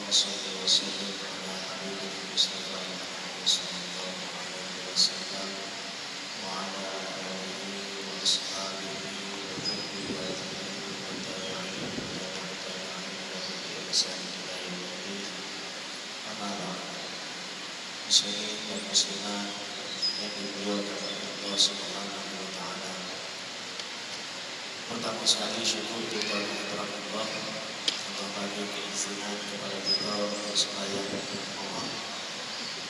sholli wa sallim ala habibina Mustafa sallallahu alaihi wasallam wa ala alihi wa ashabihi wa dzurriyyatihi wa tabi'in bi ihsan ila yaumil amma ba'd. Muslimin dan muslimat yang dimuliakan Allah Subhanahu wa taala. Pertama sekali syukur kita kepada Allah untuk bagi keizinan kepada kita supaya Allah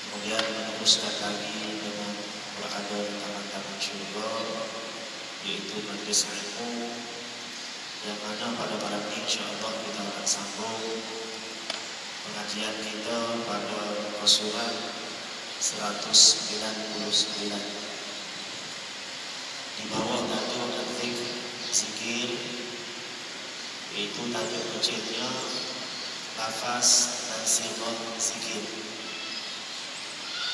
kemudian meneruskan lagi dengan berada di tangan-tangan syurga, yaitu majlis ilmu yang mana pada malam ini insyaAllah kita akan sambung pengajian kita pada surat 199 di bawah tajuk al-zikr, zikir, yaitu tajuk kecilnya lafaz dan sifat zikir.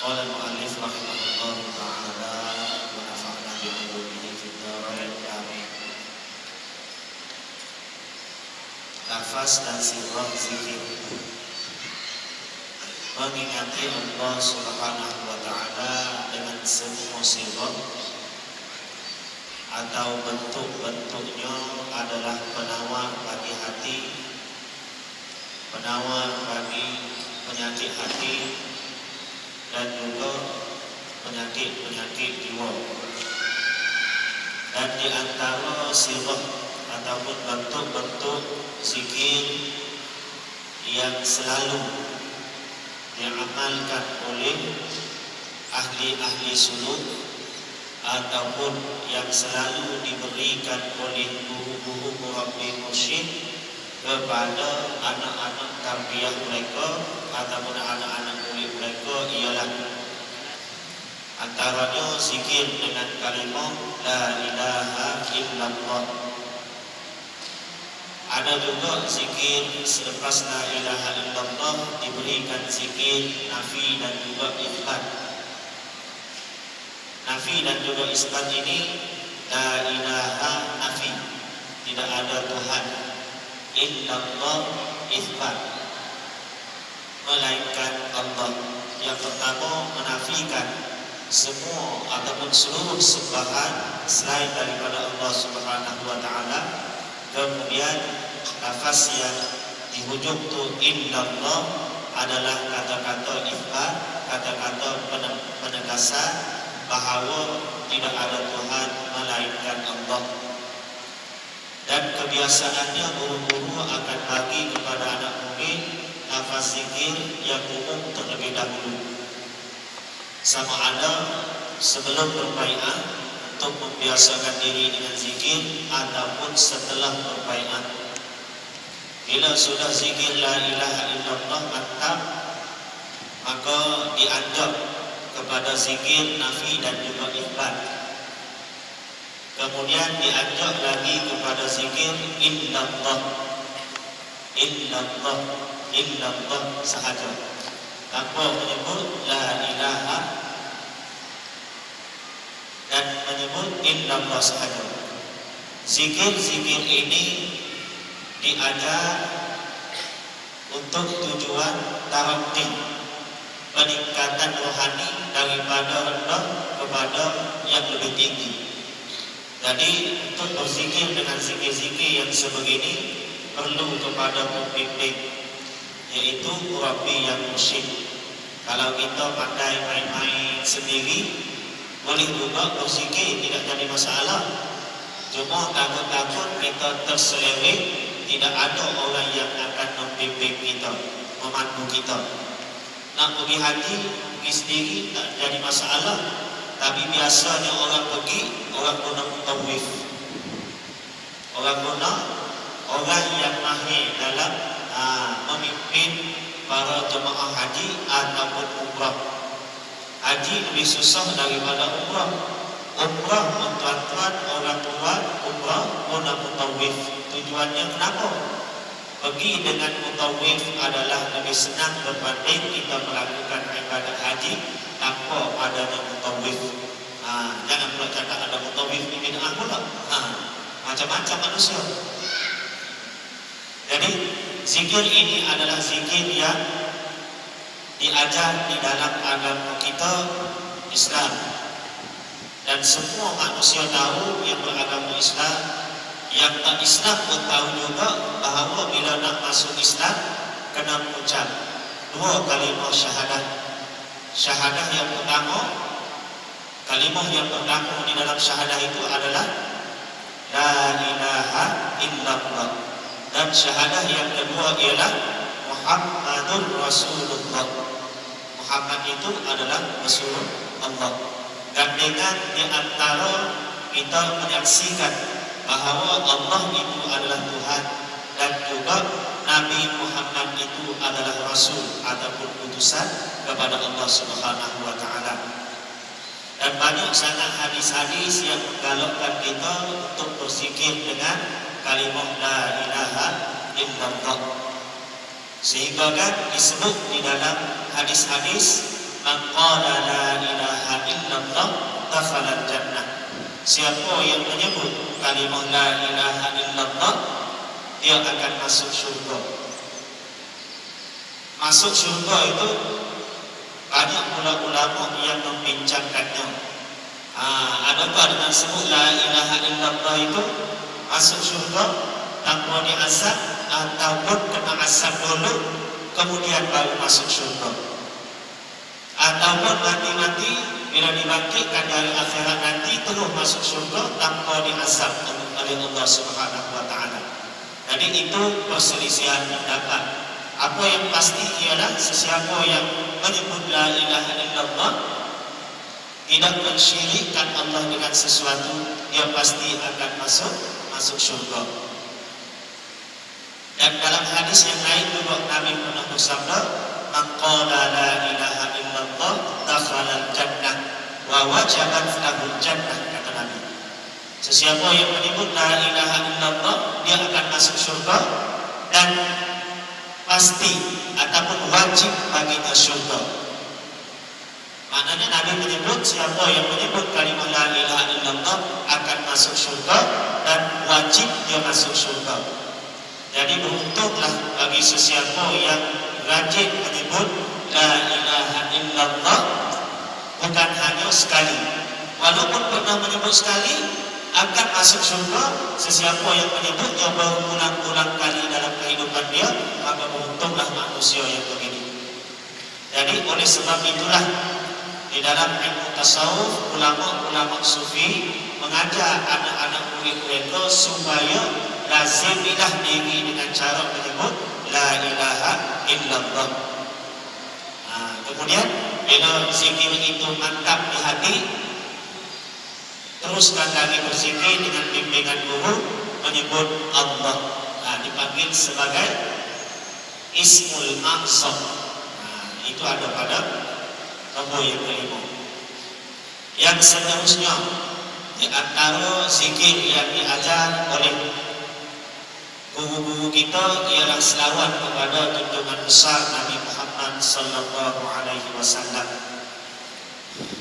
Qala al-mu'allif rahimahullah ta'ala wa nafa'na bi'ulumihi fid dharain amin. Lafaz dan sifat zikir mengingati Allah Subhanahu wa ta'ala dengan semua sifat atau bentuk-bentuknya adalah penawar bagi hati, penawar bagi penyakit hati dan juga penyakit-penyakit jiwa. Dan di antara sifat ataupun bentuk-bentuk zikir yang selalu diamalkan oleh ahli-ahli suluk ataupun yang selalu diberikan oleh guru-guru murabbi mursyid kepada anak-anak tarbiyah mereka ataupun anak-anak murid mereka ialah antaranya zikir dengan kalimah la ilaha illallah. Ada juga zikir selepas la ilaha illallah diberikan zikir nafi dan juga itsbat. Nafi dan juga isbat ini la ilaha nafi, tidak ada Tuhan, illallah isbat, melainkan Allah. Yang pertama menafikan semua ataupun seluruh sembahan selain daripada Allah Subhanahu wa taala. Kemudian lafaz yang dihujung tu illallah adalah kata-kata isbat, kata-kata penegasan bahawa tidak ada Tuhan melainkan Allah. Dan kebiasaannya guru-guru akan bagi kepada anak murid lafaz zikir yang umum terlebih dahulu, sama ada sebelum berbaiat untuk membiasakan diri dengan zikir ataupun setelah berbaiat. Bila sudah zikir la ilaha illallah mantap, maka dianjab kepada zikir nafi dan juga itsbat. Kemudian diajak lagi kepada zikir illallah, illallah, illallah sahaja, tanpa menyebut la ilaha dan menyebut illallah sahaja. Zikir-zikir ini diajar untuk tujuan taratting, peningkatan rohani daripada rendah kepada yang lebih tinggi. Jadi untuk berzikir dengan zikir-zikir yang sebegini perlu kepada pembimbing, yaitu murabbi yang mursyid. Kalau kita pandai main-main sendiri, boleh juga berzikir, tidak jadi masalah. Cuma takut-takut kita terseleweng, tidak ada orang yang akan membimbing kita, memandu kita. Nak pergi haji, pergi sendiri tak jadi masalah. Tapi biasanya orang pergi, orang guna mutawif, orang guna orang yang mahir dalam memimpin para jemaah haji ataupun umrah. Haji lebih susah daripada umrah. Umrah tuan-tuan orang buat umrah guna mutawif. Tujuannya kenapa? Pergi dengan mutawif adalah lebih senang berbanding kita melakukan ibadah haji tanpa adanya mutawif. Jangan pula cakap ada mutawif di bid'ah pula. Macam-macam manusia. Jadi Zikir ini adalah zikir yang diajar di dalam agama kita Islam, dan semua manusia tahu yang beragama Islam, yang tak Islam pun tahu juga bahawa bila nak masuk Islam kena mengucap dua kalimah syahadah. Syahadah yang pertama, kalimah yang pertama di dalam syahadah itu adalah la ilaha illallah, dan syahadah yang kedua ialah Muhammadur Rasulullah. Muhammad itu adalah Rasulullah. Dan dengan di antara kita menyaksikan bahawa Allah itu adalah Tuhan, dan juga Nabi Muhammad itu adalah Rasul ataupun utusan kepada Allah Subhanahu wa Ta'ala. Dan banyak sangat hadis-hadis yang menggalakkan kita untuk berzikir dengan kalimah la ilaha illallah. Sehingga kan disebut di dalam hadis-hadis, man qala la ilaha illallah dakhala jannah. Siapa yang menyebut kalimah la ilaha illallah, dia akan masuk syurga. Masuk syurga itu banyak ulama yang membincangkannya. Adakah dengan sebut la ilaha illallah itu masuk syurga tanpa diazab, ataupun kena azab dulu kemudian baru masuk syurga, ataupun mati-mati bila dibangkitkan dari akhirat nanti terus masuk syurga tanpa diazab oleh Allah Subhanahu wa Ta'ala. Jadi itu perselisihan pendapat. Apa yang pasti ialah sesiapa yang menyebut la ilaha illallah, tidak mensyirikkan Allah dengan sesuatu, dia pasti akan masuk syurga. Dan dalam hadis yang lain juga Nabi pernah bersabda, man qala la ilaha illallah dakhala jannah wa wajabat lahu jannah, kata Nabi. Sesiapa yang menyebut la ilaha illallah, dia akan masuk syurga dan pasti ataupun wajib baginya syurga. Maknanya Nabi menyebut siapa yang menyebut kalimah la ilaha illallah akan masuk syurga dan wajib dia masuk syurga. Jadi beruntunglah bagi sesiapa yang rajin menyebut la ilaha illallah, bukan hanya sekali. Walaupun pernah menyebut sekali, akan masuk syurga. Sesiapa yang menyebutnya berulang-ulang kali dalam kehidupan dia, maka beruntunglah manusia yang begini. Jadi oleh sebab itulah di dalam ilmu tasawuf, ulama-ulama sufi mengajar anak-anak murid mereka supaya lazimilah diri dengan cara menyebut la ilaha illallah. Kemudian bila zikir itu mantap di hati, teruskan lagi berzikir dengan bimbingan guru, menyebut Allah. Dipanggil sebagai Ismul A'zam. Itu ada pada nombor yang kelima. Yang seterusnya di antara zikir yang diajar oleh guru-guru kita ialah selawat kepada junjungan besar Nabi Muhammad sallallahu alaihi wasallam.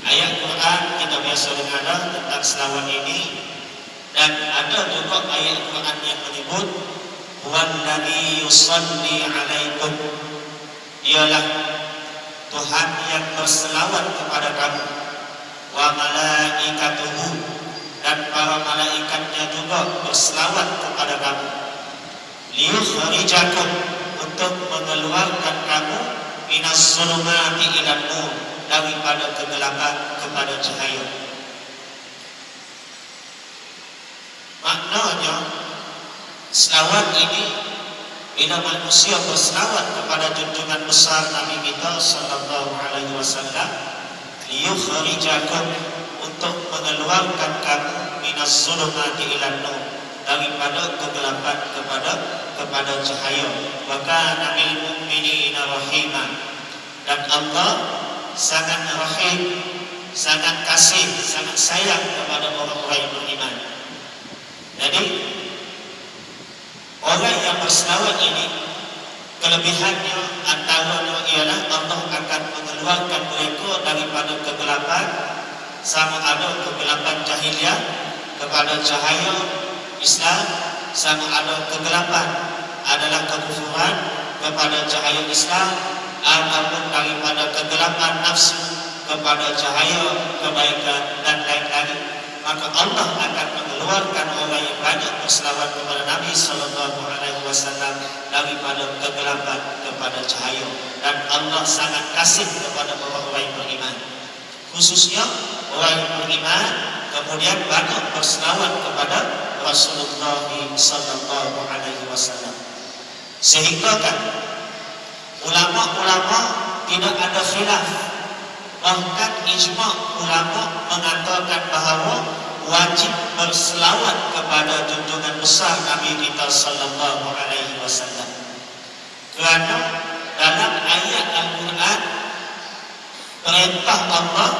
Ayat Quran kita biasa dengar tentang selawat ini, dan ada juga ayat Quran yang menyebut wallazi yusalli alaikum, ialah Tuhan yang berselawat kepada kamu, wa malaikatuhu, dan para malaikatnya juga berselawat kepada kamu, liyukhrijakum, untuk mengeluarkan kamu minas zulumati ilan nur, daripada kegelapan kepada cahaya. Maknanya selawat ini, bila manusia berselawat kepada junjungan besar Nabi kita sallallahu alaihi wasallam, liyukhrijakum, untuk mengeluarkan kamu minas zulumati ilan nur, daripada kegelapan kepada cahaya. Wa kana bil mu'minina rahima, dan Allah sangat rahim, sangat kasih, sangat sayang kepada orang-orang yang beriman. Jadi orang yang berselawat ini, kelebihannya antaranya ialah Allah akan mengeluarkan mereka daripada kegelapan, sama ada kegelapan jahiliyah kepada cahaya Islam, sama ada kegelapan adalah kekufuran kepada cahaya Islam, ataupun daripada kegelapan nafsu kepada cahaya kebaikan dan lain-lain, maka Allah akan mengeluarkan orang yang banyak berselawat kepada Nabi sallallahu alaihi wasallam daripada kegelapan kepada cahaya. Dan Allah sangat kasih kepada orang-orang yang beriman, khususnya orang yang beriman kemudian banyak berselawat kepada Rasulullah sallallahu alaihi wasallam. Sehingga kan ulama-ulama tidak ada khilaf, bahkan ijma' ulama mengatakan bahawa wajib berselawat kepada junjungan besar Nabi kita sallallahu alaihi wasallam. Kerana dalam ayat Al-Quran perintah Allah,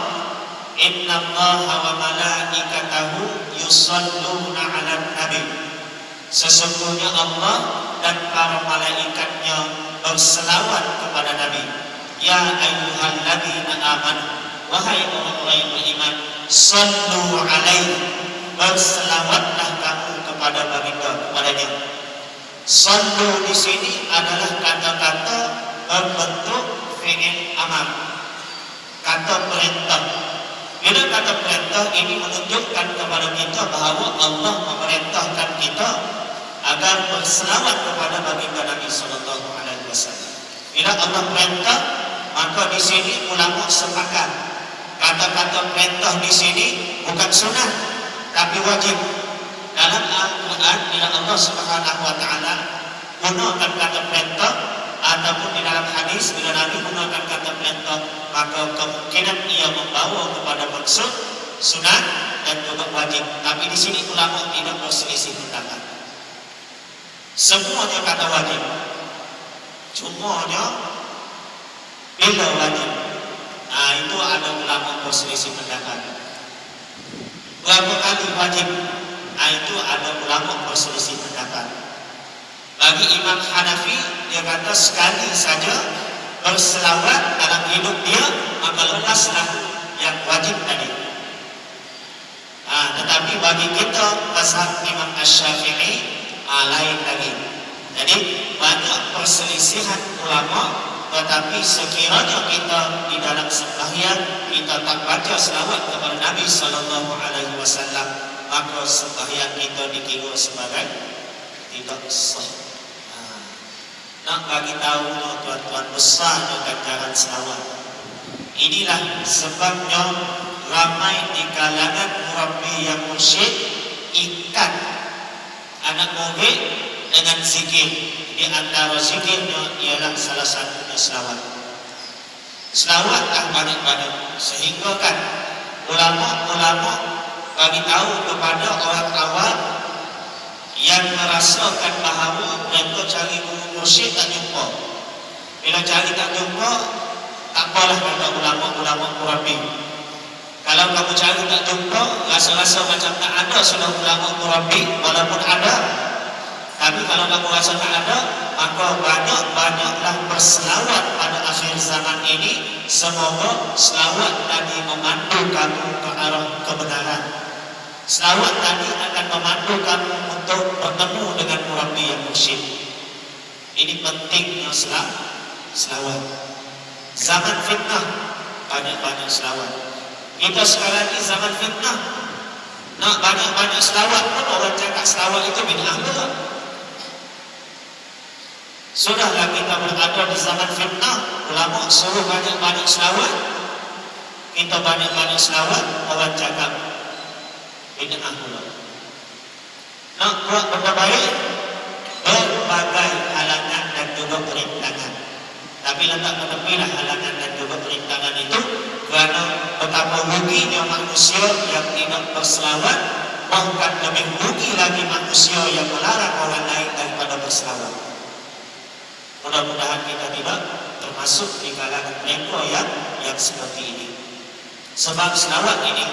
innallaha wa malaikatahu yusalluna 'alan nabi. Sesungguhnya Allah dan para malaikatnya berselawat kepada Nabi. Ya ayyuhalladzina amanu, wahai orang-orang yang beriman, sallu alaihi, berselawatlah kamu kepada baginda, kepadanya. Sallu di sini adalah kata-kata berbentuk fi'il amar, kata perintah. Bila kata perintah ini menunjukkan kepada kita bahawa Allah memerintahkan kita agar berselawat kepada baginda Nabi sallallahu alaihi wasallam. Bila Allah perintah, maka di sini ulama sepakat kata-kata perintah di sini bukan sunat tapi wajib. Dalam Al-Quran bila Allah Subhanahu wa taala gunakan kata perintah, ataupun di dalam hadis bila Nabi menggunakan kata perintah, maka kemungkinan ia membawa kepada maksud sunat dan juga wajib. Tapi di sini ulama tidak berselisih pendapat. Semuanya kata wajib, cumanya bila wajib, itu ada ulama berselisih pendapat. Berapa kali wajib? Itu ada ulama berselisih pendapat. Bagi Imam Hanafi, dia kata sekali saja berselawat dalam hidup dia, maka lepaslah yang wajib tadi. Tetapi bagi kita mazhab Imam Asy-Syafi'i lain lagi. Jadi banyak perselisihan ulama, tetapi sekiranya kita di dalam sembahyang kita tak baca selawat kepada Nabi sallallahu alaihi wasallam, maka sembahyang kita dikira sebagai tidak sah. Nak bagi tahu tuan-tuan besarnya ganjaran selawat. Inilah sebabnya ramai di kalangan murabbi yang mursyid ikat anak murid dengan zikir. Di antara zikirnya ialah salah satunya selawat. Selawatlah banyak-banyak, sehingga kan ulama-ulama bagi tahu kepada orang awam yang merasakan bahawa mereka cari guru mursyid tak jumpa. Bila cari tak jumpa, tak apalah kata ulama-ulama murabbi. Kalau kamu cari tak jumpa, rasa-rasa macam tak ada sudah ulama murabbi, walaupun ada. Tapi kalau kamu rasa tak ada, maka banyak-banyaklah berselawat pada akhir zaman ini. Semoga selawat tadi memandu kamu ke arah kebenaran. Selawat tadi akan memandu kamu untuk bertemu dengan murabbi yang mursyid. Ini pentingnya selawat. Zaman fitnah, banyak-banyak selawat. Kita sekarang ini zaman fitnah, nak banyak-banyak selawat pun orang cakap selawat itu bid'ah pula. Sudahlah kita berada di zaman fitnah, ulama suruh banyak-banyak selawat, kita banyak-banyak selawat, orang cakap bid'ah pula. Nak buat benda baik, berbagai halangan dan juga perintangan. Tapi letak ketepilah halangan dan juga perintangan itu, kerana betapa ruginya manusia yang tidak berselawat, bahkan lebih rugi lagi manusia yang melarang orang lain daripada berselawat. Mudah-mudahan kita tidak termasuk di kalangan mereka yang seperti ini. Sebab selawat ini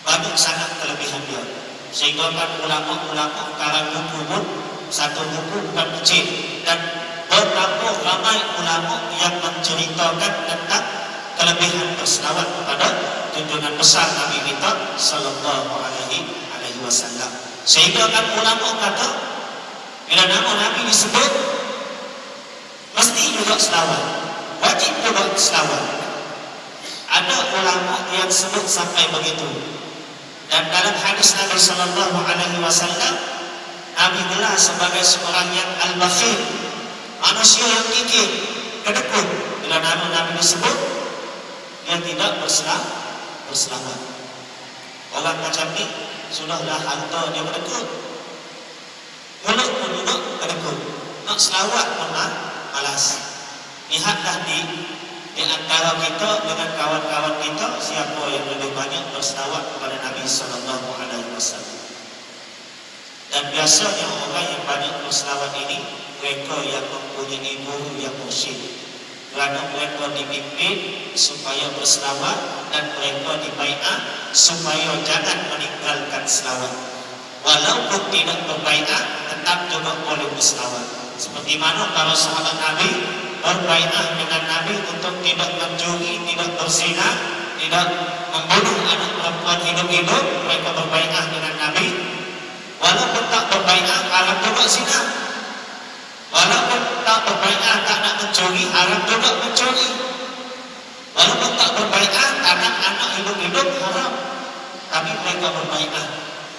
banyak sangat kelebihan dia. Sehingga kan ulama-ulama karang buku pun satu buku bukan kecil, dan betapa ramai ulama yang menceritakan tentang kelebihan berselawat kepada junjungan besar Nabi kita sallallahu alaihi wasallam. Sehingga kan ulama kata Bila nama Nabi disebut, mesti juga selawat. Wajib juga selawat. Ada ulama yang sebut sampai begitu. Dan dalam hadis Nabi sallallahu alaihi wasallam, Nabi gelar sebagai seorang yang al-bakhil, manusia yang kikir, kedekut. Bila nama Nabi disebut, dia tidak berselawat. Orang macam ni sudahlah harta dia kedekut. Mulut pun juga kedekut. Nak selawat pun malas. Lihatlah di antara kita dengan kawan-kawan kita, siapa yang lebih banyak berselawat kepada Nabi sallallahu alaihi wasallam. Dan biasanya orang yang banyak berselawat ini mereka yang mempunyai guru yang mursyid. Kerana mereka dipimpin supaya berselawat dan mereka dibaiat supaya jangan meninggalkan selawat. Walaupun tidak berbaiat, tetap juga boleh berselawat. Seperti mana para sahabat Nabi berbaiat dengan Nabi untuk tidak mencuri, tidak berzina, tidak membunuh anak perempuan hidup-hidup. Mereka berbaiat dengan Nabi. Walaupun tak berbaiat, haram juga zina. Walaupun tak berbaiat, tak nak mencuri, haram juga mencuri. Walaupun tak berbaiat, anak-anak hidup-hidup haram, tapi mereka berbaiat.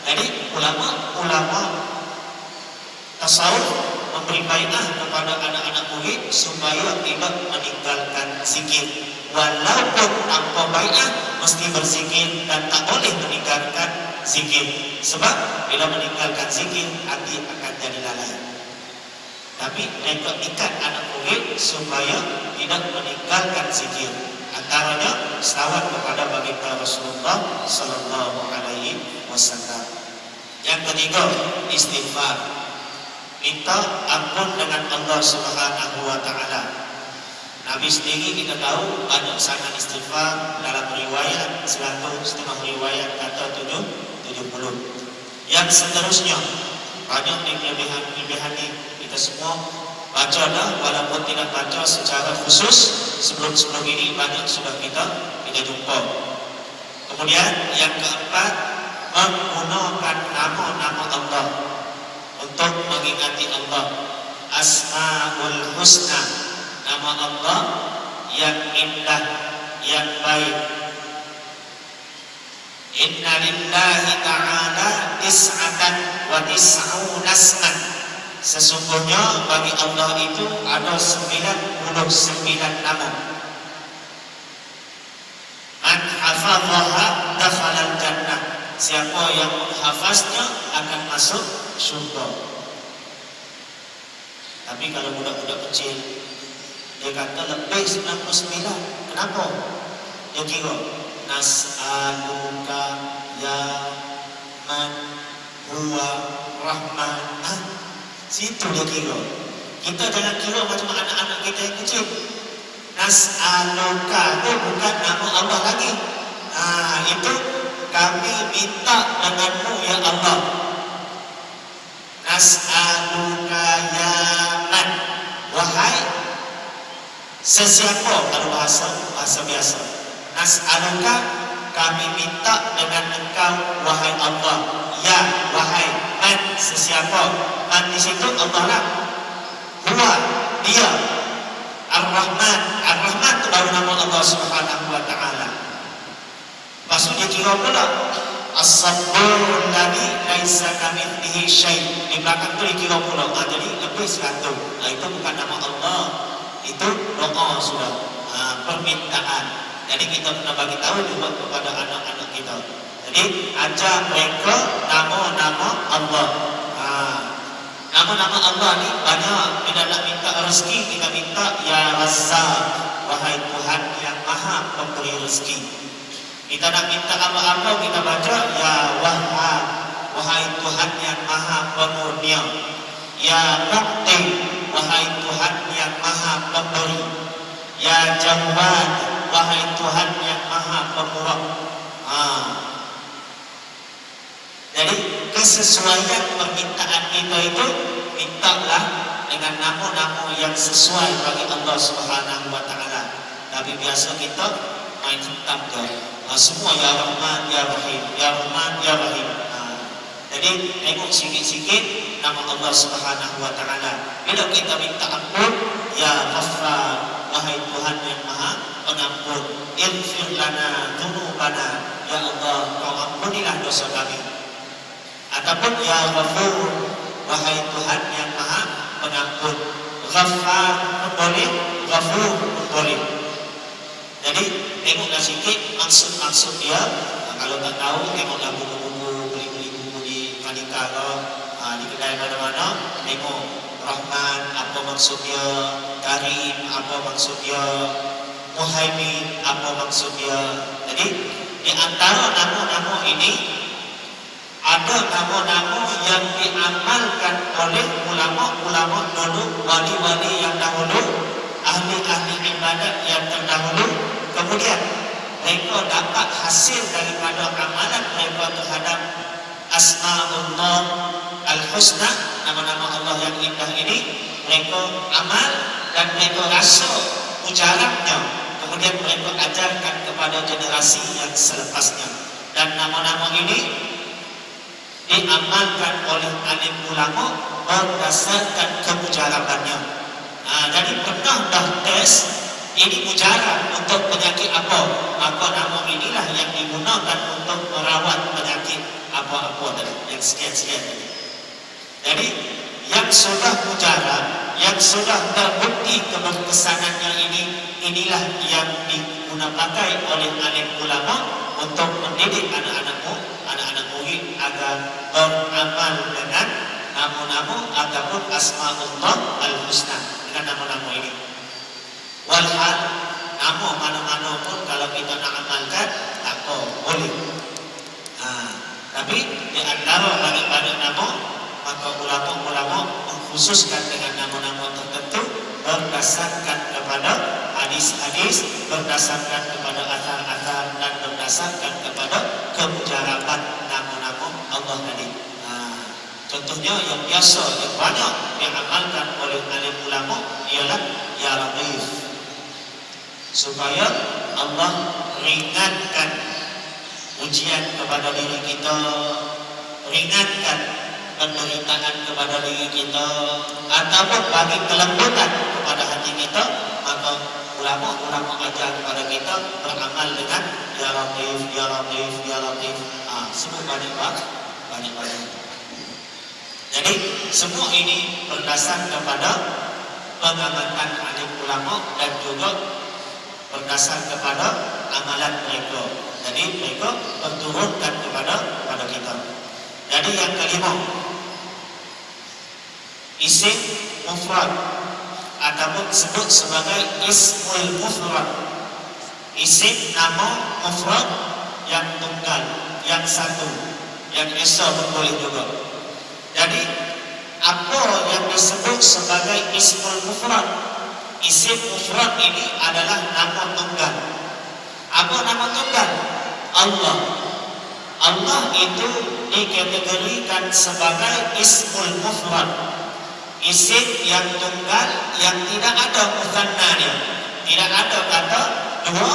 Jadi ulama tasawuf memberi baiat kepada anak-anak murid supaya tidak meninggalkan zikir. Walaupun tanpa baiat mesti berzikir dan tak boleh meninggalkan zikir. Sebab bila meninggalkan zikir hati akan jadi lalai. Tapi mereka ikat anak murid supaya tidak meninggalkan zikir. Antaranya selawat kepada baginda Rasulullah sallallahu alaihi wasallam. Yang ketiga, istighfar. Minta ampun dengan Allah Subhanahu wa taala. Nabi sendiri kita tahu banyak sangat istighfar. Dalam riwayat 100, setengah riwayat kata 70. Yang seterusnya banyak kelebihan ini kita semua baca dah, walaupun tidak baca secara khusus. Sebelum ini banyak sudah kita jumpa. Kemudian yang keempat, menggunakan nama-nama Allah untuk mengingati Allah. Asmaul Husna, nama Allah yang indah, yang baik. Inna lillahi ta'ala tis'atan wa tis'una asman. Sesungguhnya bagi Allah itu ada 99 nama. Man hafadhaha dakhalal jannah. Siapa yang menghafaznya akan masuk surga. Tapi kalau budak-budak kecil, dia kata lebih 99. Kenapa? Dia kira nas'aluka ya man huwa rahman. Situ dia kira. Kita jangan kira macam anak-anak kita yang kecil. Nas'aluka itu bukan nama Allah lagi. Itu kami minta denganmu ya Allah. Nas'aluka ya man, wahai sesiapa. Kalau bahasa biasa, nas'aluka, kami minta dengan engkau wahai Allah. Ya, wahai man, sesiapa. Man di situ Allah lah. Huwa, dia. Ar-Rahman. Ar-Rahman itu baru nama Allah Subhanahu wa taala. Maksudnya kira pula As-Sabburul ladzi laisa kamitslihi syai'. Di belakang tu dikira pula. Jadi lebih 100. Itu bukan nama Allah. Itu doa sudah. Permintaan. Jadi kita kena bagi tahu juga kepada anak-anak kita. Jadi ajar mereka nama-nama Allah. Nama-nama Allah ni banyak. Bila nak minta rezeki, kita minta Ya Razzaq, wahai Tuhan yang maha memberi rezeki. Kita nak minta apa-apa, kita baca Ya Wahhab, wahai Tuhan yang maha pemurnia. Ya Mu'ti, wahai Tuhan yang maha pemberi. Ya Jawad, wahai Tuhan yang maha pemurah. Jadi kesesuaian permintaan kita itu, mintalah dengan nama-nama yang sesuai bagi Allah Subhanahu wa taala. Tapi biasa kita main hitam je. Semua Ya Rahman, Ya Rahim, Ya Rahman, Ya Rahim. Jadi tengok sikit-sikit nama Allah Subhanahu wa taala. Bila kita minta ampun, ya Ghaffar, wahai Tuhan yang Maha Pengampun, ighfir lana dzunubana, ya Allah, Kau ampunilah dosa kami. Ataupun ya Ghafur, wahai Tuhan yang Maha Pengampun. Ghaffar boleh, Ghafur boleh. Jadi tengoklah sikit maksud dia. Kalau tak tahu, tengoklah buku-buku, beli buku di Kalika di kedai mana-mana. Tengok Rahman apa maksud dia, Karim apa maksud dia, Muhaimin apa maksud dia. Jadi di antara nama-nama ini ada nama-nama yang diamalkan oleh ulama-ulama dulu, wali-wali yang dahulu, ahli-ahli ibadat yang terdahulu. Kemudian mereka dapat hasil daripada amalan mereka terhadap Asma'ullah Al-Husna, nama-nama Allah yang indah ini. Mereka amal dan mereka rasa ujarannya, kemudian mereka ajarkan kepada generasi yang selepasnya. Dan nama-nama ini diamalkan oleh alim ulama berdasarkan kemujarabannya. Jadi pernah dah tes ini mujarab untuk penyakit apa, maka nama inilah yang digunakan untuk merawat penyakit apa-apa tadi, yang sekian-sekian tadi. Jadi yang sudah mujarab, yang sudah terbukti keberkesanannya inilah yang digunakan oleh alim ulama untuk mendidik anak-anak murid agar beramal dengan nama-nama ataupun Asma'ullah Al-Husna, dengan nama-nama ini. Walhal nama mana-mana pun kalau kita nak amalkan, tak apa, boleh. Tapi di antara banyak-banyak nama, maka ulama-ulama mengkhususkan dengan nama-nama tertentu berdasarkan kepada hadis-hadis, berdasarkan kepada athar-athar, dan berdasarkan kepada kemujaraban nama-nama Allah tadi. Contohnya yang biasa, yang banyak diamalkan oleh alim ulama ialah Ya Latif, supaya Allah ringankan ujian kepada diri kita, ringankan penderitaan kepada diri kita, ataupun bagi kelembutan kepada hati kita, maka ulama-ulama ajar kepada kita beramal dengan Ya Latif, Ya Latif, Ya Latif. Semua banyak-banyak. Jadi semua ini berdasar kepada pengamatan alim ulama dan juga berdasar kepada amalan mereka. Jadi mereka berturunkan kepada kita. Jadi yang kelima, isim mufrad ataupun disebut sebagai ismul mufrad. Isim nama mufrad yang tunggal, yang satu, yang esa pun boleh juga. Jadi apa yang disebut sebagai ismul mufrad? Isim mufrad ini adalah nama tunggal. Apa nama tunggal? Allah. Allah itu dikategorikan sebagai ismul mufrad, isim yang tunggal yang tidak ada muthanna-nya, tidak ada kata dua,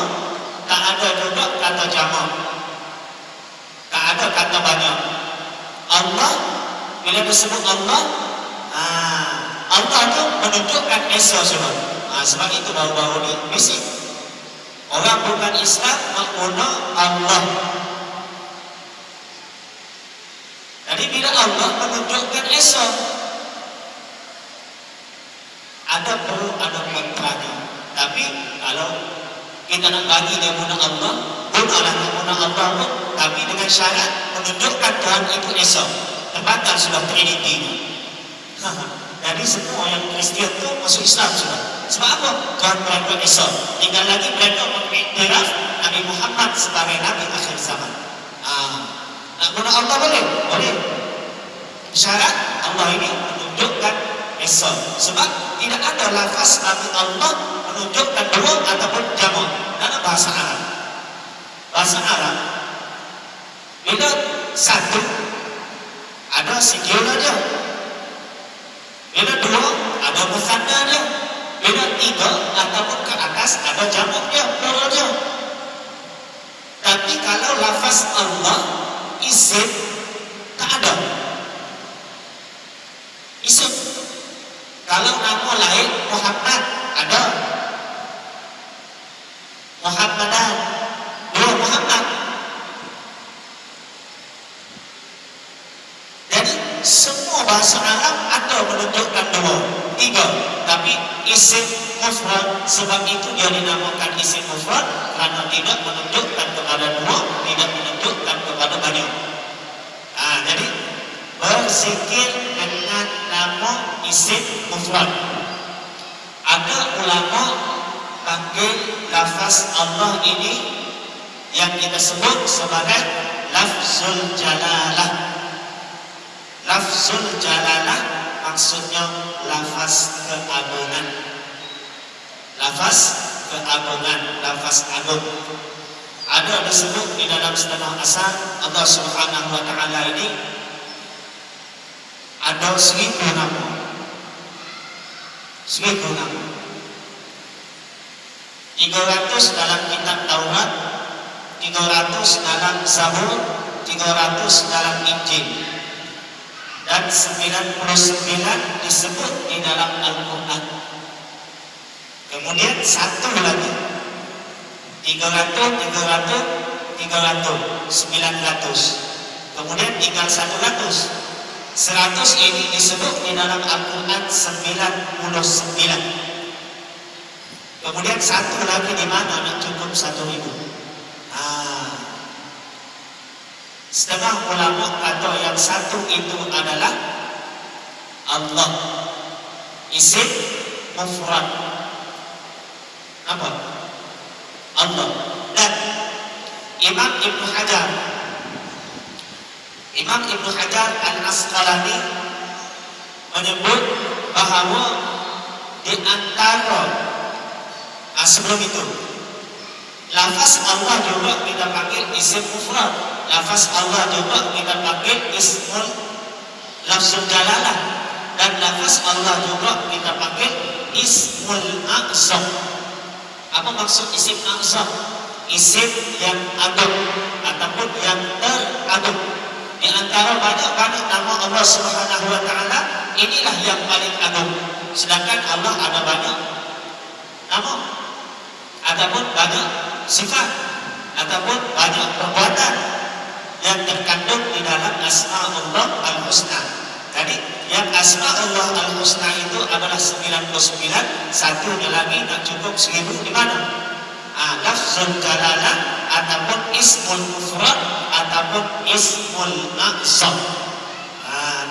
tak ada juga kata jamak, tak ada kata banyak. Allah, bila disebut Allah, Allah itu menunjukkan esa semua. Sebab itu baru-baru ni bisik orang bukan Islam mengguna Allah. Jadi bila Allah menunjukkan esa, ada perlu ada kontranya. Tapi kalau kita nak bagi dia guna Allah, gunalah guna Allah pun, tapi dengan syarat menunjukkan Tuhan itu esa. Terbatal sudah Trinity. Jadi semua yang Kristian tu masuk Islam sudah. Sebab apa? Tuhan mereka esa. Tinggal lagi mereka mengiktiraf Nabi Muhammad sebagai Nabi akhir zaman. Nak guna Allah boleh? Boleh. Syarat Allah ini menunjukkan esa. Sebab tidak ada lafaz Nabi Allah menunjukkan dua ataupun jamak dalam bahasa Arab. Bahasa Arab bila satu ada singular dia, bila dua ada muthanna dia, bila tiga ataupun ke atas ada jamak dia, plural dia. Tapi kalau lafaz Allah isim tak ada. isim. Kalau nama lain Muhammad ada, Muhammadan, dua Muhammad. Jadi semua bahasa Arab ada menunjukkan dua, tiga, tapi isim mufrad, sebab itu dia dinamakan isim mufrad karena tidak menunjukkan kepada dua, tidak menunjukkan kepada banyak. Jadi berzikir dengan nama isim mufrad. Ada ulama panggil lafaz Allah ini yang kita sebut sebagai lafzul jalalah. Lafzul jalalah maksudnya lafaz keagungan. Lafaz keagungan, lafaz agung. Ada disebut di dalam setengah asal Allah Subhanahu wa taala ini ada 1000 nama. 1000 nama. 300 dalam kitab Taurat, 300 dalam Zabur, 300 dalam Injil, dan 99 disebut di dalam Al-Quran. Kemudian satu lagi 300, 900. Kemudian tinggal 100. 100 ini disebut di dalam Al-Quran 99. Kemudian satu lagi di mana nak cukup 1000. Setengah ulama kata yang satu itu adalah Allah, isim mufrad. Apa? Allah. Dan Imam Ibnu Hajar Al-Asqalani menyebut bahawa di antara sebelum itu lafaz Allah juga kita panggil isim mufrad, lafaz Allah juga kita panggil ismul lafzul jalalah, dan lafaz Allah juga kita panggil ismul a'zam. Apa maksud isim a'zam? Isim yang agung ataupun yang teragung. Di antara banyak-banyak nama Allah Subhanahu wa taala, inilah yang paling agung. Sedangkan Allah ada banyak nama, ataupun banyak sifat, ataupun banyak perbuatan yang terkandung di dalam Asma'ullah Al-Husna. Jadi yang Asma'ullah Al-Husna itu adalah 99, satunya lagi tak cukup 1000 di mana? Lafzul jalalah ataupun ismul mufrad ataupun ismul a'zam.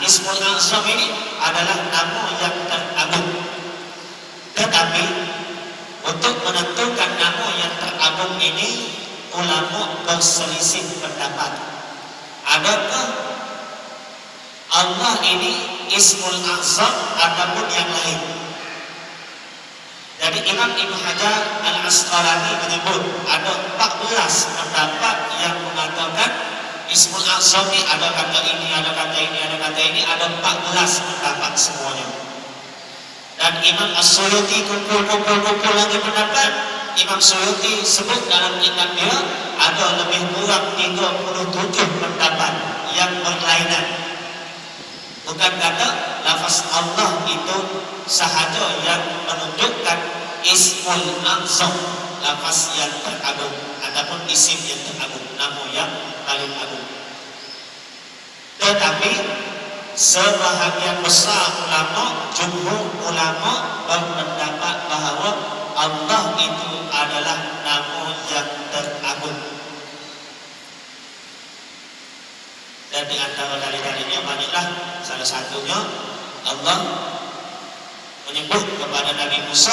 Ismul a'zam ini adalah nama yang teragung. Tetapi untuk menentukan nama yang teragung ini, ulama berselisih pendapat. Adakah Allah ini ismul a'zam ataupun yang lain? Jadi Imam Ibnu Hajar Al-Asqalani menyebut ada 14 pendapat yang mengatakan ismul a'zam ini ada kata ini, ada kata ini, ada kata ini, ada 14 pendapat semuanya. Dan Imam As-Suyuti kumpul lagi pendapat. Imam Suyuti sebut dalam kitab dia ada lebih kurang 37 pendapat yang berlainan. Bukan kata lafaz Allah itu sahaja yang menunjukkan ismul a'zam, lafaz yang teragung ataupun isim yang teragung, nama yang paling agung. Tetapi sebahagian besar ulama, jumhur ulama berpendapat bahawa Allah itu adalah nama yang teragung. Dan di antara dalil-dalilnya banyaklah. Salah satunya Allah menyebut kepada Nabi Musa,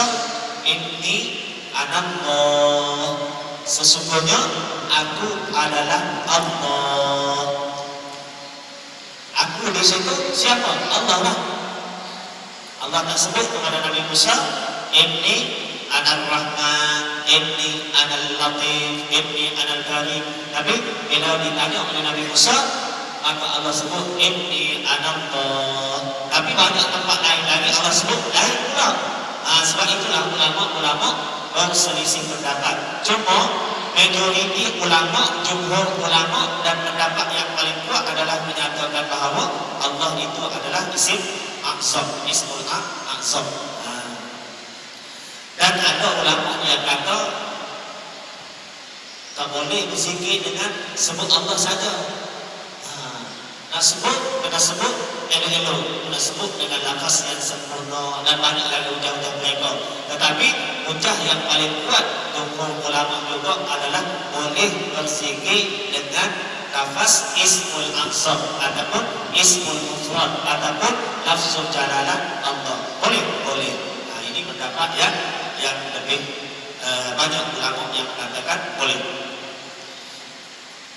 "Inni anallah." Sesungguhnya aku adalah Allah. Aku di situ siapa? Allah lah. Allah tak sebut kepada Nabi Musa, "Inni anal Rahman, inni anal Latif, inni anal Karim." Tapi bila ditanya oleh Nabi Musa, maka Allah sebut inni anallah. Tapi banyak tempat lain lagi Allah sebut lain pula. Sebab itulah ulama-ulama berselisih pendapat. Cuma majoriti ulama, jumhur ulama dan pendapat yang paling kuat adalah menyatakan bahawa Allah itu adalah isim a'zam, ismul a'zam. Dan ada ulama yang kata tak boleh berzikir dengan sebut Allah saja. Nak sebut, kena sebut elok-elok, kena sebut dengan lafaz yang sempurna dan banyak lagi ujar-ujar mereka. Tetapi ujar yang paling kuat jumhur ulama juga adalah boleh berzikir dengan lafaz ismul a'zam ataupun ismul mufrad ataupun lafzul jalalah Allah. Boleh. Ini pendapat yang lebih banyak ulama yang mengatakan boleh.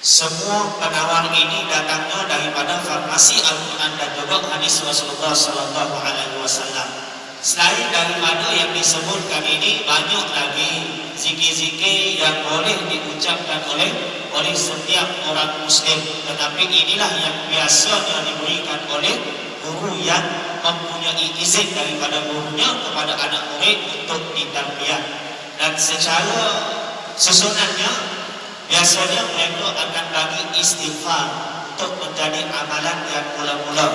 Semua penawar ini datangnya daripada farmasi Al-Quran dan juga hadis Rasulullah Sallallahu Alaihi Wasallam. Selain daripada yang disebutkan ini, banyak lagi zikir-zikir yang boleh diucapkan oleh setiap orang Muslim. Tetapi inilah yang biasanya diberikan oleh guru yang mempunyai izin daripada gurunya kepada anak murid untuk ditarbiyah. Dan secara susunannya, biasanya mereka akan bagi istighfar untuk menjadi amalan yang mula-mula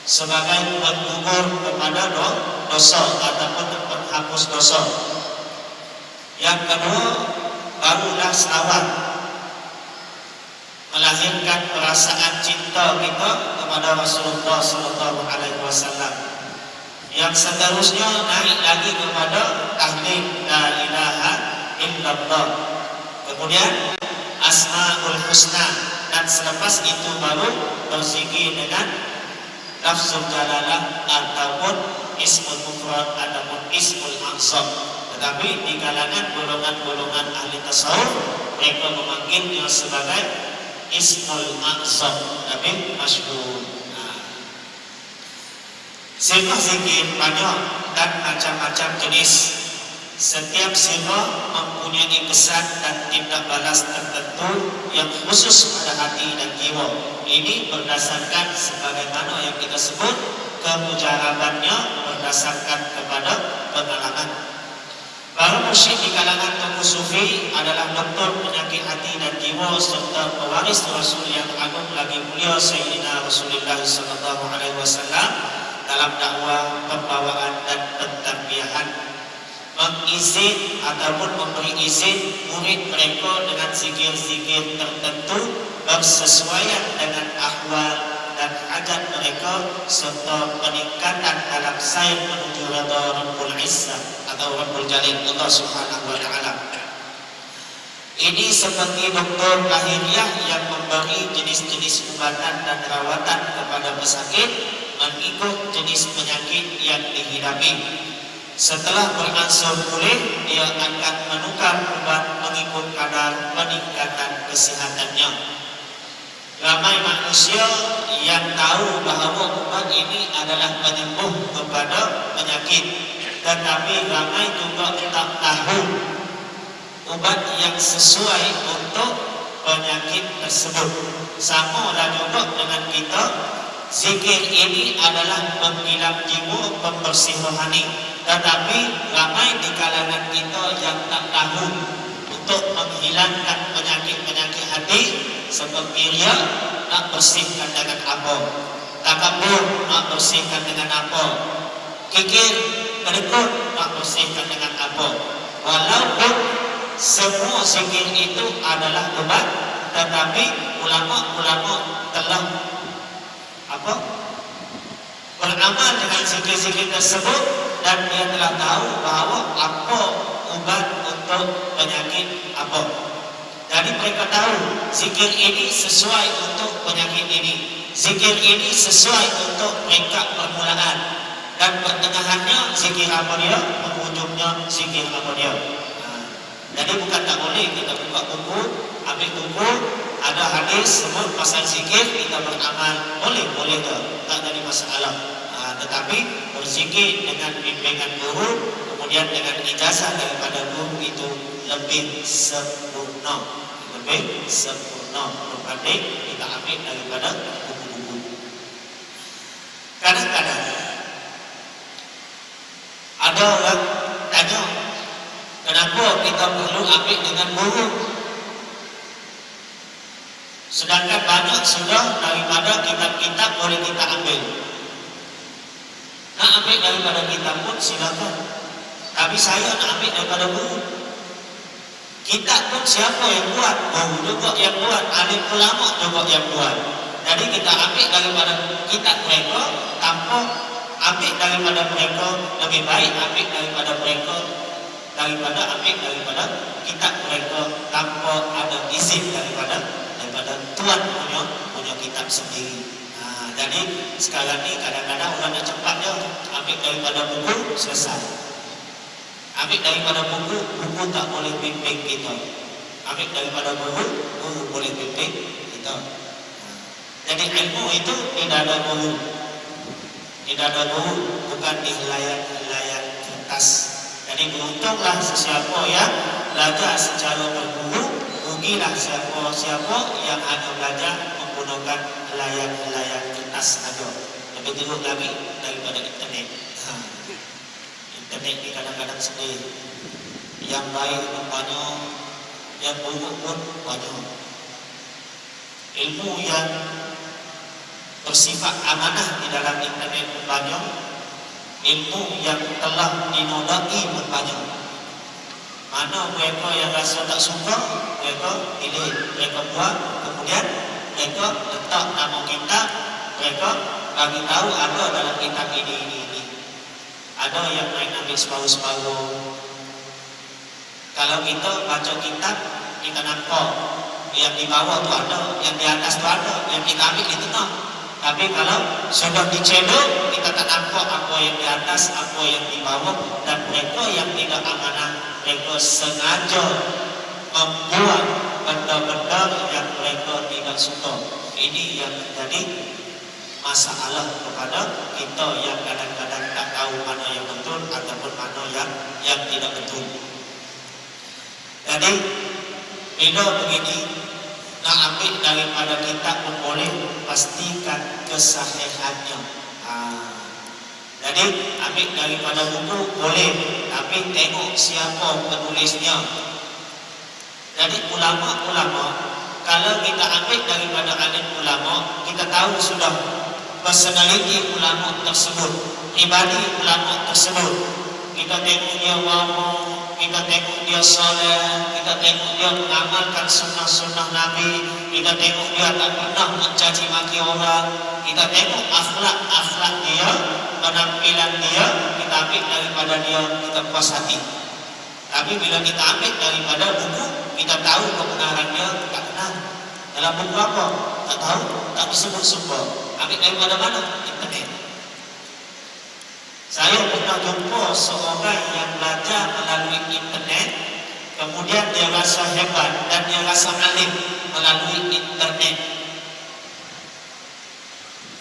sebagai penggugur kepada dosa ataupun penghapus dosa. Yang kedua, barulah selawat, melahirkan perasaan cinta kita kepada Rasulullah Sallallahu Alaihi Wasallam. Yang seterusnya naik lagi kepada tahlil la ilaha illallah. Kemudian Asmaul Husna, dan selepas itu baru berzikir dengan lafzul jalalah ataupun ismul mufrad ataupun ismul a'zam. Tetapi di kalangan golongan-golongan ahli tasawuf, mereka memanggilnya sebagai ismul a'zam, tapi masyhur. Sifat zikir banyak dan macam-macam jenis. Setiap sifat mempunyai kesan dan tindak balas tertentu yang khusus pada hati dan jiwa. Ini berdasarkan sebagaimana yang kita sebut kemujarabannya berdasarkan kepada pengalaman. Para musyrik di kalangan tokoh sufi adalah doktor penyakit hati dan jiwa serta pewaris Rasul yang agung lagi mulia Sayyidina Rasulullah Sallallahu Alaihi Wasallam dalam dakwah, pembawaan dan pentarbiyahan. Mengizin ataupun memberi izin murid mereka dengan zikir-zikir tertentu bersesuaian dengan ahwal dan hajat mereka serta peningkatan dalam sair menuju redha Rabbul Izzah atau Rabbul Jalil Allah Subhanahu wa taala. Ini seperti doktor lahiriah yang memberi jenis-jenis ubatan dan rawatan kepada pesakit mengikut jenis penyakit yang dihidapi. Setelah berangsur pulih, dia akan menukar ubat mengikut kadar peningkatan kesehatannya. Ramai manusia yang tahu bahawa ubat ini adalah penyembuh kepada penyakit, tetapi ramai juga tak tahu ubat yang sesuai untuk penyakit tersebut. Sama lah juga dengan kita, zikir ini adalah penghilang jiwa, pembersih rohani. Tetapi ramai di kalangan kita yang tak tahu untuk menghilangkan penyakit-penyakit hati seperti riya, nak bersihkan dengan apa? Takabur, nak bersihkan dengan apa? Kikir, kedekut, nak bersihkan dengan apa? Walaupun semua zikir itu adalah obat, tetapi ulama-ulama telah beramal dengan zikir-zikir tersebut, dan dia telah tahu bahawa apa ubat untuk penyakit apa. Jadi mereka tahu zikir ini sesuai untuk penyakit ini, zikir ini sesuai untuk peringkat permulaan, dan pertengahannya zikir apa dia, penghujungnya zikir apa dia. Jadi bukan tak boleh kita buka buku, ambil buku, ada hadis sebut pasal zikir, kita beramal, boleh tak jadi masalah. Tetapi berzikir dengan bimbingan guru, kemudian dengan ijazah daripada guru, itu lebih sempurna berbanding kita ambil daripada buku-buku. Kadang-kadang ada orang tanya, kenapa kita perlu ambil dengan guru, sedangkan banyak sudah daripada kitab-kitab boleh kita ambil. Nak ambil daripada kitab pun silakan. Tapi saya nak ambil daripada guru. Kitab pun siapa yang buat? Guru juga yang buat, alim ulama juga yang buat. Jadi kita ambil daripada kitab mereka tanpa ambil daripada mereka, lebih baik ambil daripada mereka daripada ambil daripada kitab mereka tanpa ada izin daripada Tuhan punya kitab sendiri. Jadi sekarang ni kadang-kadang orang nak cepat je, ambil daripada buku selesai. Ambil daripada buku tak boleh bimbing kita. Ambil daripada guru boleh bimbing kita. Jadi ilmu itu tidak ada guru. Tidak ada guru, bukan di helaian kertas. Jadi beruntunglah sesiapa yang belajar secara berguru, rugilah siapa yang hanya belajar menggunakan helaian kertas saja. Lebih teruk lagi daripada internet. Internet ni kadang-kadang sedih. Yang baik pun banyak, yang buruk pun banyak. Ilmu yang bersifat amanah di dalam internet pun banyak. Ilmu yang telah dinodai pun banyak. Mana mereka yang rasa tak suka, mereka pilih, mereka buat, kemudian mereka letak nama kitab, mereka bagi tahu ada dalam kitab ini. Ada yang main ambil separuh-separuh. Kalau kita baca kitab, kita nampak yang di bawah tu ada, yang di atas tu ada, yang kita ambil di tengah. Tapi kalau sudah dicedok, kita tak nampak apa yang di atas, apa yang di bawah. Dan mereka yang tidak amanah, mereka sengaja membuat benda-benda yang mereka tidak suka. Ini yang menjadi masalah kepada kita yang kadang-kadang tak tahu mana yang betul ataupun mana yang tidak betul. Jadi bila begini, nak ambil daripada kitab pun boleh, pastikan kesahihannya. Jadi ambil daripada buku boleh, tapi tengok siapa penulisnya. Jadi ulama-ulama, kalau kita ambil daripada alim ulama, kita tahu sudah personality ulama tersebut, pribadi ulama tersebut. Kita tengok dia wama, kita tengok dia soleh, kita tengok dia mengamalkan sunnah-sunnah Nabi, kita tengok dia tak pernah mencaci maki orang, kita tengok akhlak dia, penampilan dia, kita ambil daripada dia, kita puas hati. Tapi bila kita ambil daripada buku, kita tahu kebenarannya, tak kenal. Dalam buku apa? Tak tahu, tak disebut-sebut. Ambil daripada mana? Internet. Saya pernah jumpa seorang yang belajar melalui internet, kemudian dia rasa hebat dan dia rasa alim melalui internet.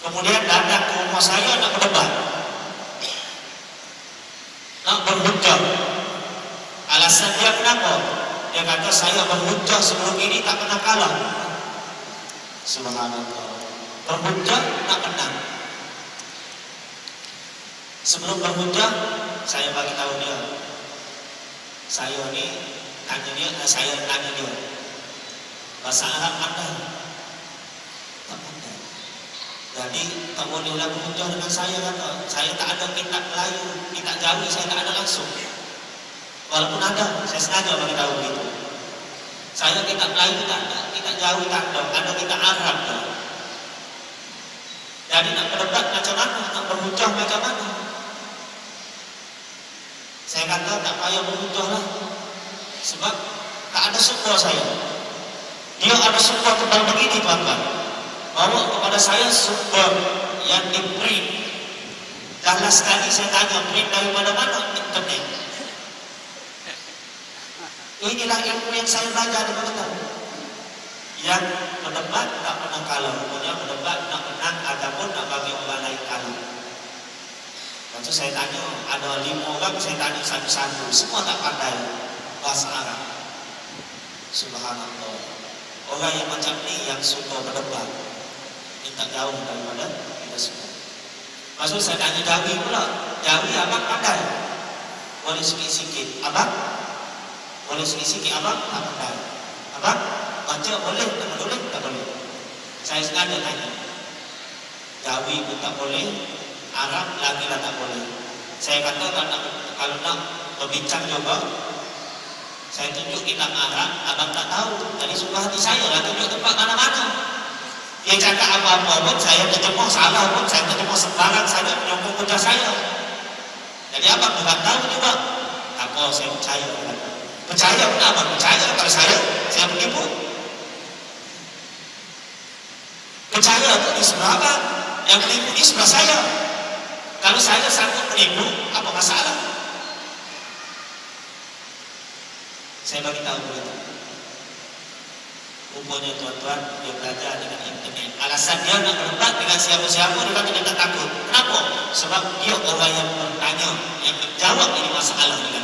Kemudian datang ke rumah saya nak berdebat, nak berhujah. Alasan dia kenapa? Dia kata saya berhujah sebelum ini tak pernah kalah. Subhanallah. Berhujah nak menang. Sebelum berhujah, saya bagi tahu dia. Saya ni tanya dia, saya tanya dia. Bahasa Arab pandai? Tak pandai. Jadi tak boleh lah berhujah dengan saya kata. Saya tak ada kitab Melayu, kitab Jawi saya tak ada langsung. Walaupun ada, saya sengaja bagi tahu begitu. Saya kitab Melayu tak ada, kitab Jawi tak ada kitab Arab tak. Jadi nak berdebat macam mana, nak berhujah macam mana? Saya kata tak payah berhujah lah, sebab tak ada sumber saya. Dia ada sumber tebal begini tuan-tuan, bawa kepada saya sumber yang di print. Dah sekali saya tanya, print daripada mana? Internet. Inilah ilmu yang saya belajar di mana. Yang berdebat tak pernah kalah, punya berdebat nak menang ataupun nak bagi orang lain kalah. Lepas tu saya tanya, ada 5 orang, saya tanya satu-satu, semua tak pandai bahasa Arab. Subhanallah. Orang yang macam ni yang suka berdebat, minta jauh daripada kita semua. Lepas tu saya tanya Jawi pula, Jawi abang pandai? Boleh sikit-sikit. Abang? Boleh sikit-sikit. Abang? Tak pandai. Abang? Baca boleh? Tak boleh? Tak boleh. Saya sengaja tanya. Jawi pun tak boleh, Arab lagi lah tak boleh. Saya kata kalau nak berbincang juga, saya tunjuk kitab Arab, abang tak tahu. Tadi suka hati saya lah tunjuk tempat mana-mana. Dia cakap apa-apa pun saya terjemah salah pun saya terjemah sembarang saja menyokong kerja saya. Jadi abang bukan tahu juga. Apa saya percaya? Percaya pun abang percaya kalau saya menipu. Percaya itu di sebelah abang, yang menipu di sebelah saya. Kalau saya sanggup menipu, apa masalah? Saya bagi tahu begitu. Rupanya tuan-tuan dia belajar dengan internet. Alasan dia nak berdebat dengan siapa-siapa dia tidak takut. Kenapa? Sebab dia orang yang bertanya, yang menjawab ini masalah dia.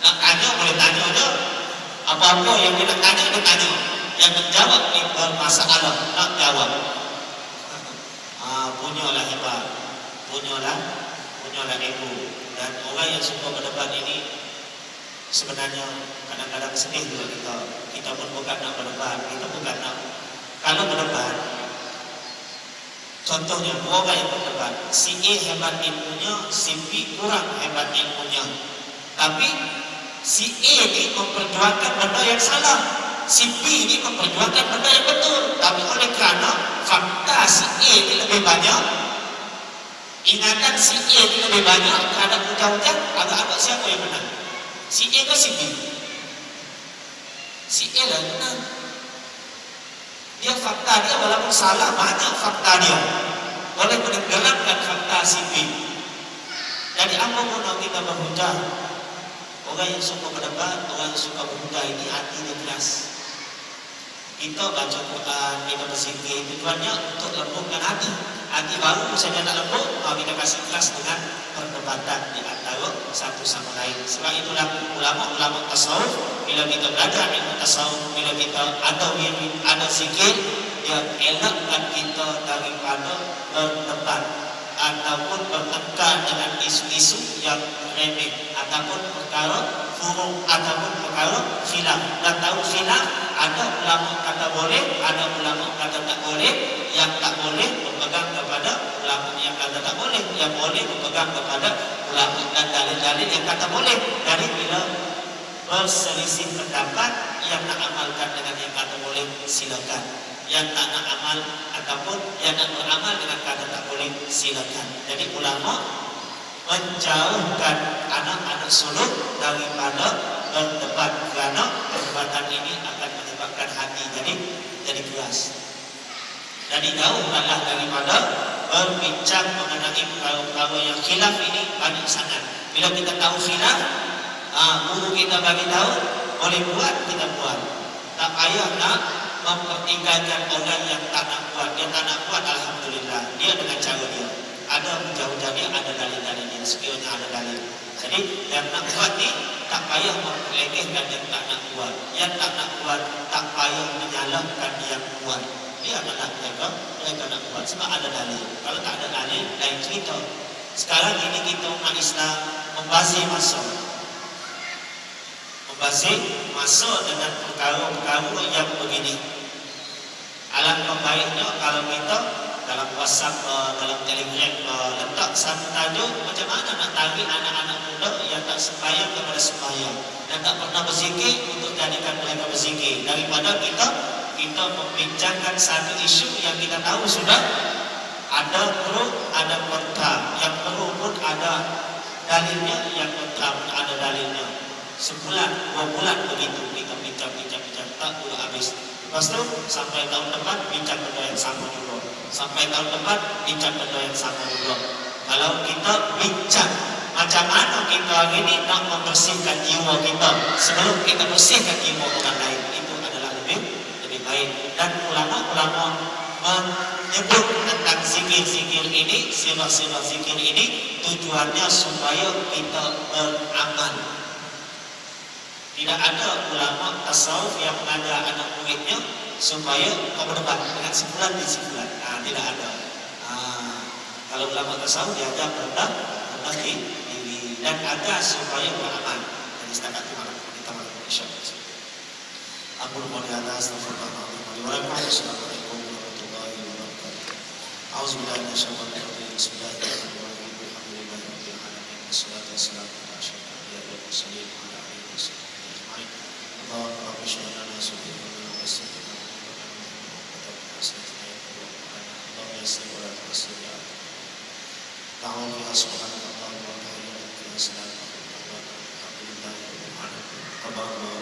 Nak tanya boleh tanya aja. Apa-apa yang dia nak tanya dia tanya. Yang menjawab ini bermasalah, nak jawab. Punyalah hebat, punyalah ego. Dan orang yang suka berdebat ini sebenarnya kadang-kadang sedih juga kita pun bukan nak berdebat, kita bukan nak. Kalau berdebat, contohnya orang yang berdebat, si A hebat ilmunya, si B kurang hebat ilmunya, tapi si A ini memperjuangkan benda yang salah, si B ini memperjuangkan benda yang betul. Tapi oleh kerana fakta si A ini lebih banyak, ingatan si A ini lebih banyak terhadap hujah-hujah, agak-agak siapa yang menang? Si A ke si B? Si A lah menang. Dia fakta dia walaupun salah, banyak fakta dia boleh menenggelamkan fakta si B. Jadi apa pun kita berhujah, orang yang suka berdebat, orang yang suka berhujah ini hatinya keras. Kita baca Quran, kita berzikir, tujuannya untuk lembutkan hati. Hati baru saja nak lembut, kita kasih keras dengan perdebatan di antara satu sama lain. Sebab itulah ulama-ulama tasawuf, bila kita belajar ilmu tasawuf, bila kita ada zikir, dia elakkan kita daripada berdebat ataupun bertengkar dengan isu-isu yang remeh ataupun perkara furuk ataupun perkara khilaf. Dan tahu khilaf, ada ulama kata boleh, ada ulama kata tak boleh. Yang tak boleh berpegang kepada ulama yang kata tak boleh, yang boleh berpegang kepada ulama dan dalil-dalil yang kata boleh. Dari bila berselisih pendapat, yang nak amalkan dengan yang kata boleh silakan, yang tak nak amal ataupun yang nak beramal dengan kata tak boleh silakan. Jadi ulama menjauhkan anak-anak suluk daripada berdebat, kerana perdebatan ini akan menyebabkan hati jadi keras. Jadi jauhkanlah daripada berbincang mengenai perkara-perkara yang khilaf ini banyak sangat. Bila kita tahu khilaf, guru kita bagi tahu, boleh buat, kita buat. Tak payah nak mempertingkatkan orang yang tak nak buat. Dia tak nak buat, alhamdulillah, dia dengan cara dia. Ada hujah-hujah dia, ada dalil-dalil dia, sekiranya ada dalil. Jadi yang nak buat ni tak payah memperlekehkan yang tak nak buat. Yang tak nak buat tak payah menyalahkan yang buat. Dia adalah mereka nak buat sebab ada dalil. Kalau tak ada dalil, lain cerita. Sekarang ini kita umat Islam membazir masa dengan perkara-perkara yang begini. Alangkah baiknya kalau kita dalam WhatsApp, dalam Telegram letak satu tajuk, macam mana nak tarik anak-anak muda yang tak sembahyang kepada sembahyang dan tak pernah berzikir untuk jadikan mereka berzikir, daripada kita membincangkan satu isu yang kita tahu sudah ada pro, ada kontra. Yang pro pun ada dalilnya, yang kontra pun ada dalilnya. Sebulan, 2 bulan begitu kita bincang, tak boleh habis. Lepas tu sampai tahun depan bincang benda yang sama juga. Sampai tahun depan bincang benda yang sama juga. Kalau kita bincang macam mana kita hari ini nak membersihkan jiwa kita sebelum kita bersihkan jiwa orang lain, itu adalah lebih baik. Dan ulama-ulama menyebut tentang zikir-zikir ini, sifat-sifat zikir ini, tujuannya supaya kita beramal. Tidak ada ulama tasawuf yang mengajar anak muridnya supaya kau berdebat dengan simpulan di simpulan. Tidak ada. Kalau ulama tasawuf diajar berdebat di diri dan agar supaya beramal. Jadi setakat itu malam kita malam insyaallah. Aku mohon atas astagfirullahaladzim. Assalamualaikum warahmatullahi wabarakatuh. Auzubillahi minasyaitonir rajim. Bismillahirrahmanirrahim. ta'awun fiha subhanallah wa bihamdihi, assalamu alaikum warahmatullahi wabarakatuh.